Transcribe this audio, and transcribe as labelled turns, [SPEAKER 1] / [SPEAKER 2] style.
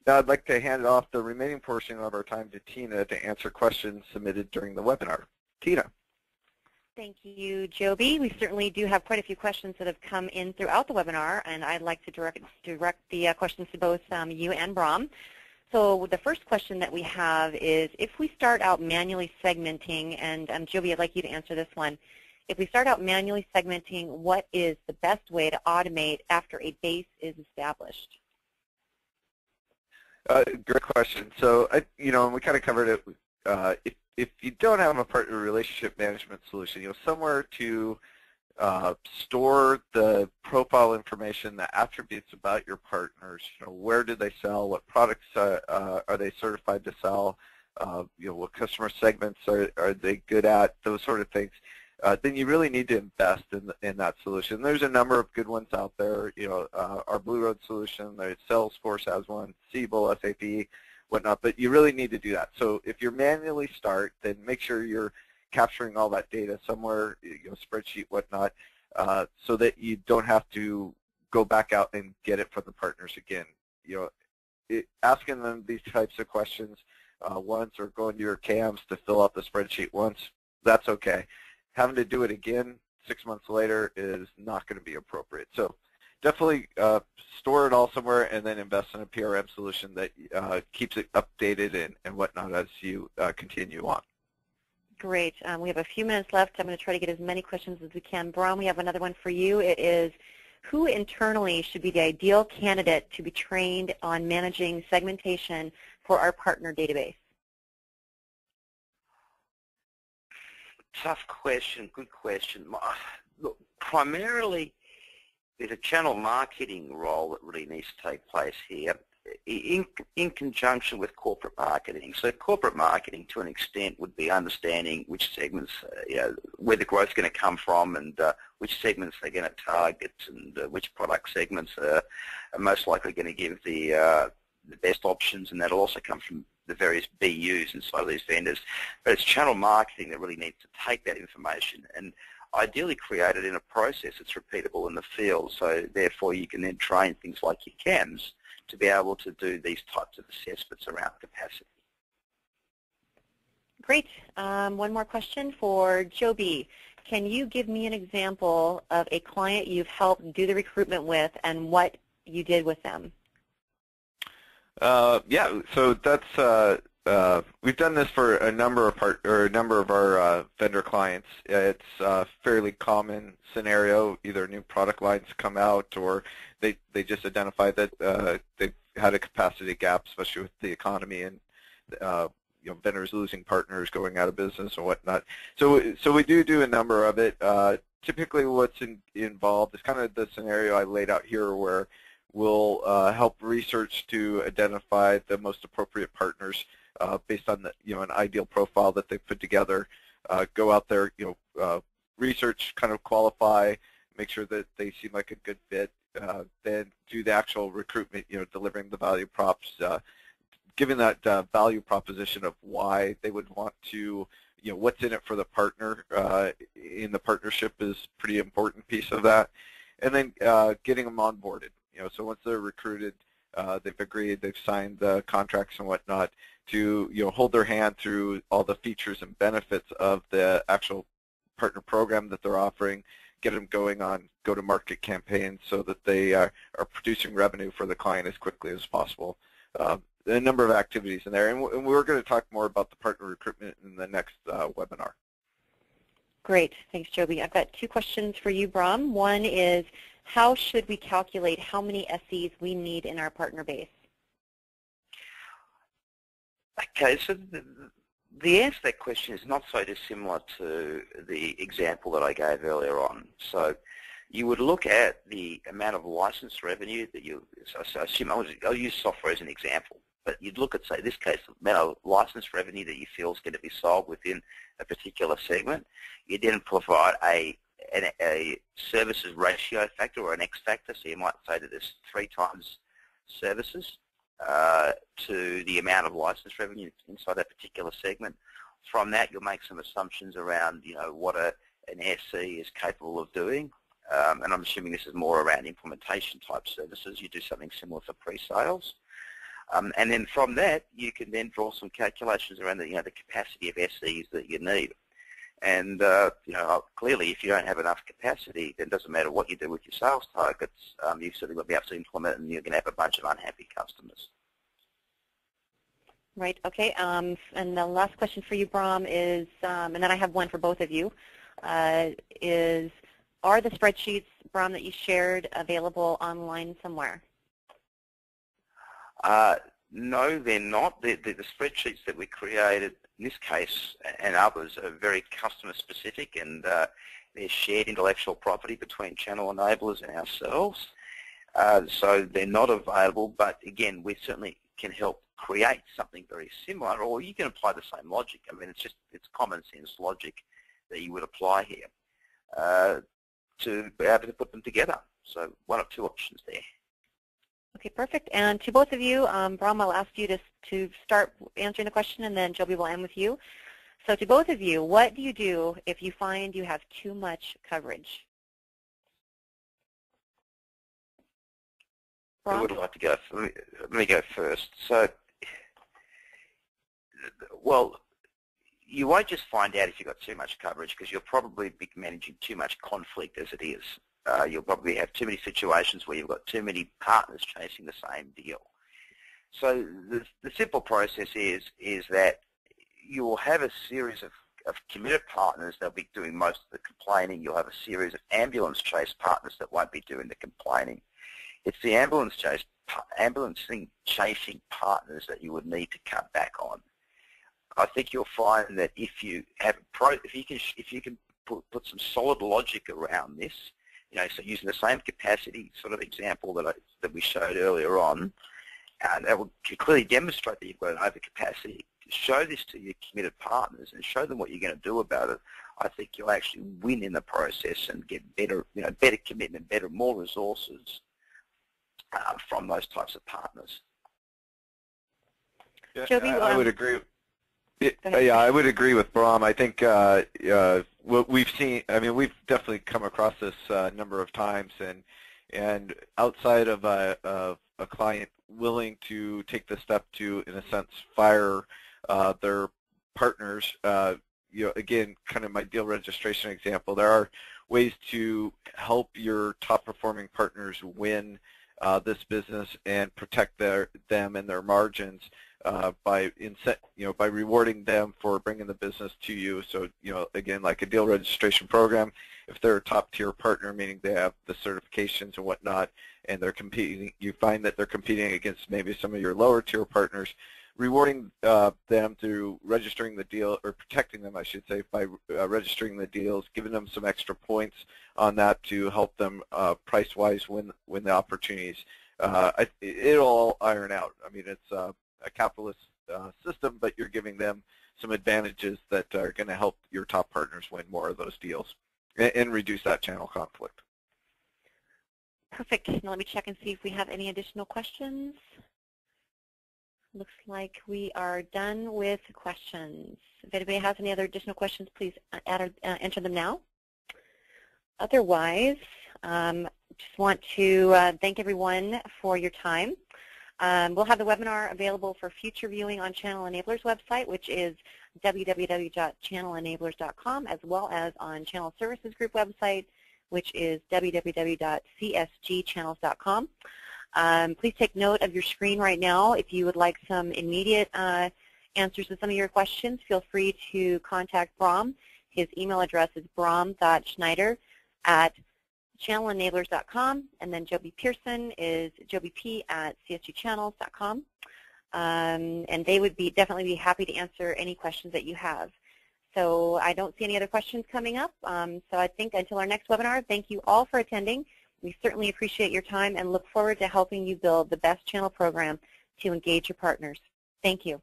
[SPEAKER 1] Now I'd like to hand off the remaining portion of our time to Tina to answer questions submitted during the webinar. Tina.
[SPEAKER 2] Thank you, Joby. We certainly do have quite a few questions that have come in throughout the webinar, and I'd like to direct the questions to both you and Braham. So the first question that we have is, if we start out manually segmenting, and Joby, I'd like you to answer this one. If we start out manually segmenting, what is the best way to automate after a base is established?
[SPEAKER 1] Great question. So, and we kind of covered it. If you don't have a partner relationship management solution, somewhere to store the profile information, the attributes about your partners, where do they sell, what products are they certified to sell, what customer segments are they good at, those sort of things, then you really need to invest in that solution. There's a number of good ones out there. Our Blue Road solution, Salesforce has one, Siebel, SAP, whatnot, but you really need to do that. So if you manually start, then make sure you're capturing all that data somewhere, spreadsheet, whatnot, so that you don't have to go back out and get it from the partners again. Asking them these types of questions once, or going to your CAMs to fill out the spreadsheet once, that's okay. Having to do it again 6 months later is not going to be appropriate. So definitely store it all somewhere and then invest in a PRM solution that keeps it updated and whatnot as you continue on.
[SPEAKER 2] Great. We have a few minutes left. I'm going to try to get as many questions as we can. Braham, we have another one for you. It is, who internally should be the ideal candidate to be trained on managing segmentation for our partner database?
[SPEAKER 3] Tough question, good question. Look, primarily, there's a channel marketing role that really needs to take place here in conjunction with corporate marketing. So corporate marketing, to an extent, would be understanding which segments, where the growth's going to come from, and which segments they're going to target, and which product segments are most likely going to give the best options, and that'll also come from the various BUs inside of these vendors. But it's channel marketing that really needs to take that information and ideally create it in a process that's repeatable in the field, so therefore you can then train things like your CAMs to be able to do these types of assessments around capacity.
[SPEAKER 2] Great. One more question for Joby. Can you give me an example of a client you've helped do the recruitment with and what you did with them?
[SPEAKER 1] Yeah, so that's we've done this for a number of our vendor clients. It's a fairly common scenario. Either new product lines come out, or they just identify that they've had a capacity gap, especially with the economy and vendors losing partners, going out of business or whatnot. So we do a number of it. Typically, what's involved is kind of the scenario I laid out here, where we'll help research to identify the most appropriate partners based on an ideal profile that they've put together. Go out there, research, kind of qualify, make sure that they seem like a good fit. Then do the actual recruitment, delivering the value props, giving that value proposition of why they would want to, what's in it for the partner in the partnership is a pretty important piece of that. And then getting them onboarded. So once they're recruited, they've agreed, they've signed the contracts and whatnot, to hold their hand through all the features and benefits of the actual partner program that they're offering, get them going on go-to-market campaigns so that they are producing revenue for the client as quickly as possible. A number of activities in there, and we're going to talk more about the partner recruitment in the next webinar.
[SPEAKER 2] Great. Thanks, Joby. I've got two questions for you, Braham. One is, how should we calculate how many SEs we need in our partner base?
[SPEAKER 3] Okay, so the answer to that question is not so dissimilar to the example that I gave earlier on. So you would look at the amount of license revenue that so assume, I'll use software as an example, but you'd look at, say, in this case, the amount of license revenue that you feel is going to be sold within a particular segment. You then provide a services ratio factor or an X factor, so you might say that there's 3 times services to the amount of license revenue inside that particular segment. From that, you'll make some assumptions around, what an SE is capable of doing, and I'm assuming this is more around implementation type services. You do something similar for pre-sales. And then from that, you can then draw some calculations around the, the capacity of SEs that you need. And, clearly, if you don't have enough capacity, then it doesn't matter what you do with your sales targets. You've certainly got to be able to implement it, and you're going to have a bunch of unhappy customers.
[SPEAKER 2] Right, okay. And the last question for you, Braham, is, and then I have one for both of you, is, are the spreadsheets, Braham, that you shared available online somewhere?
[SPEAKER 3] No, they're not. The spreadsheets that we created in this case and others are very customer specific, and they're shared intellectual property between channel enablers and ourselves. So they're not available, but again, we certainly can help create something very similar, or you can apply the same logic. I mean, it's common sense logic that you would apply here to be able to put them together. So one of two options there.
[SPEAKER 2] Okay, perfect. And to both of you, Braham, I'll ask you to start answering the question, and then Joby will end with you. So to both of you, what do you do if you find you have too much coverage? Braham?
[SPEAKER 3] I would like to go. Let me go first. So, well, you won't just find out if you've got too much coverage, because you'll probably be managing too much conflict as it is. You'll probably have too many situations where you've got too many partners chasing the same deal. So the simple process is that you will have a series of committed partners that will be doing most of the complaining. You'll have a series of ambulance chase partners that won't be doing the complaining. It's the ambulance chasing partners that you would need to cut back on. I think you'll find that if you can put some solid logic around this, so using the same capacity sort of example that we showed earlier on, that will clearly demonstrate that you've got an overcapacity. Show this to your committed partners and show them what you're going to do about it. I think you'll actually win in the process and get better, better commitment, more resources from those types of partners.
[SPEAKER 1] Yeah, Joby, I would agree. Yeah, I would agree with Braham. I think what we've seen, we've definitely come across this a number of times, and outside of a client willing to take the step to, in a sense, fire their partners, again, kind of my deal registration example, there are ways to help your top performing partners win this business and protect them and their margins by rewarding them for bringing the business to you. So, again, like a deal registration program, if they're a top-tier partner, meaning they have the certifications and whatnot, and they're competing, you find that they're competing against maybe some of your lower-tier partners, rewarding them through registering the deal, or protecting them, I should say, by registering the deals, giving them some extra points on that to help them price-wise win the opportunities. It'll all iron out. It's a capitalist system, but you're giving them some advantages that are going to help your top partners win more of those deals and reduce that channel conflict.
[SPEAKER 2] Perfect. Now let me check and see if we have any additional questions. Looks like we are done with questions. If anybody has any other additional questions, please enter them now. Otherwise, just want to thank everyone for your time. We'll have the webinar available for future viewing on Channel Enablers website, which is www.channelenablers.com, as well as on Channel Services Group website, which is www.csgchannels.com. Please take note of your screen right now. If you would like some immediate answers to some of your questions, feel free to contact Braham. His email address is brahm.schneider@channelenablers.com, and then Joby Pearson is jobyp@csgchannels.com. And they would definitely be happy to answer any questions that you have. So I don't see any other questions coming up. So I think until our next webinar, thank you all for attending. We certainly appreciate your time and look forward to helping you build the best channel program to engage your partners. Thank you.